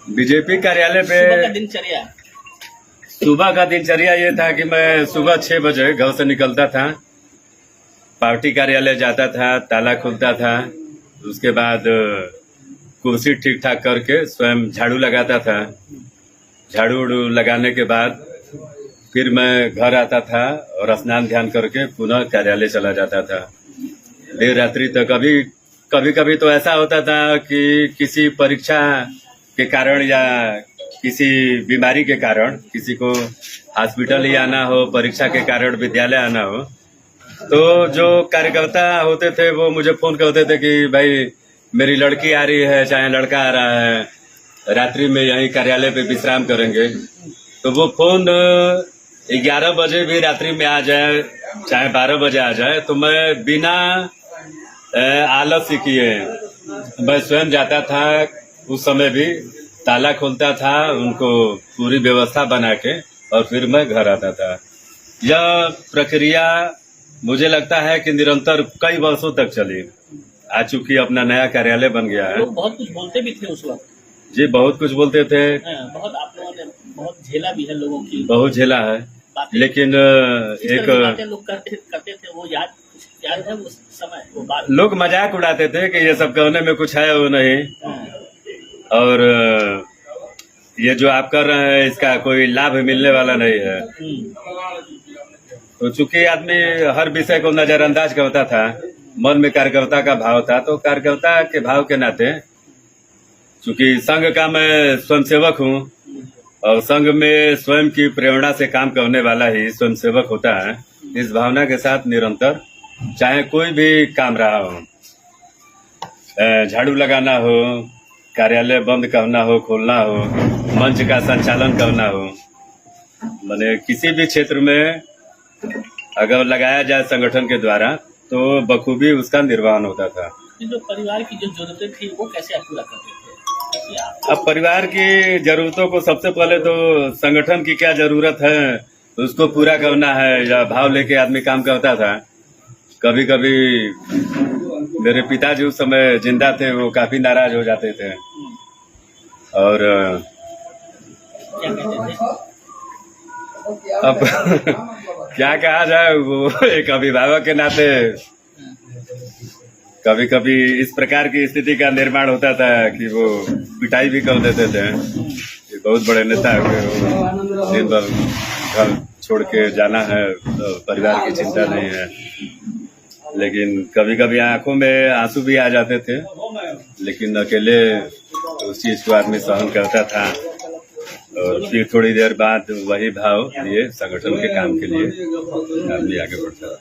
BJP कार्यालय पे सुबह का दिनचर्या ये था कि मैं सुबह 6 बजे घर से निकलता था, पार्टी कार्यालय जाता था, ताला खुलता था, उसके बाद कुर्सी ठीक ठाक करके स्वयं झाड़ू लगाता था। झाड़ू लगाने के बाद फिर मैं घर आता था और स्नान ध्यान करके पुनः कार्यालय चला जाता था देर रात्रि तक। कभी कभी तो ऐसा होता था कि किसी परीक्षा के कारण या किसी बीमारी के कारण किसी को हॉस्पिटल ही आना हो, परीक्षा के कारण विद्यालय आना हो, तो जो कार्यकर्ता होते थे वो मुझे फोन करते थे कि भाई मेरी लड़की आ रही है, चाहे लड़का आ रहा है, रात्रि में यहीं कार्यालय पे विश्राम करेंगे। तो वो फोन 11 बजे भी रात्रि में आ जाए, चाहे 12 बजे आ जाए, तो मैं बिना आलस्य किए मैं स्वयं जाता था। उस समय भी ताला खोलता था, उनको पूरी व्यवस्था बना के, और फिर मैं घर आता था। यह प्रक्रिया मुझे लगता है कि निरंतर कई वर्षों तक चली। आज चूंकि अपना नया कार्यालय बन गया है। लोग बहुत कुछ बोलते भी थे उस वक्त। जी, बहुत कुछ बोलते थे। बहुत आप लोगों ने बहुत झेला भी है, लोगों की बहुत झेला है, लेकिन एक लोग करते थे, वो याद है उस समय, वो बात लोग मजाक उड़ाते थे कि ये सब कहने में कुछ है वो नहीं, और ये जो आप कर रहे हैं इसका कोई लाभ मिलने वाला नहीं है। तो चूंकि आदमी हर विषय को नजरअंदाज करता था, मन में कार्यकर्ता का भाव था, तो कार्यकर्ता के भाव के नाते चूंकि संघ का मैं स्वयंसेवक हूँ और संघ में स्वयं की प्रेरणा से काम करने वाला ही स्वयंसेवक होता है, इस भावना के साथ निरंतर चाहे कोई भी काम रहा हो, झाड़ू लगाना हो, कार्यालय बंद करना हो, खोलना हो, मंच का संचालन करना हो, माने किसी भी क्षेत्र में अगर लगाया जाए संगठन के द्वारा तो बखूबी उसका निर्वहन होता था। जो परिवार की जो जरूरतें थी वो कैसे आप पूरा करते थे? अब परिवार की जरूरतों को सबसे पहले तो संगठन की क्या जरूरत है उसको पूरा करना है, या भाव लेके आदमी काम करता था। कभी कभी मेरे पिताजी उस समय जिंदा थे, वो काफी नाराज हो जाते थे और अब क्या कहा जाए, वो एक अभिभावक के नाते कभी कभी इस प्रकार की स्थिति का निर्माण होता था कि वो पिटाई भी कर देते थे। ये बहुत बड़े नेता हुए, दिन भर घर छोड़ के जाना है तो परिवार की चिंता नहीं है, लेकिन कभी कभी आंखों में आंसू भी आ जाते थे, लेकिन अकेले उस चीज को आदमी सहन करता था और फिर थोड़ी देर बाद वही भाव लिए संगठन के काम के लिए आदमी आगे बढ़ता था।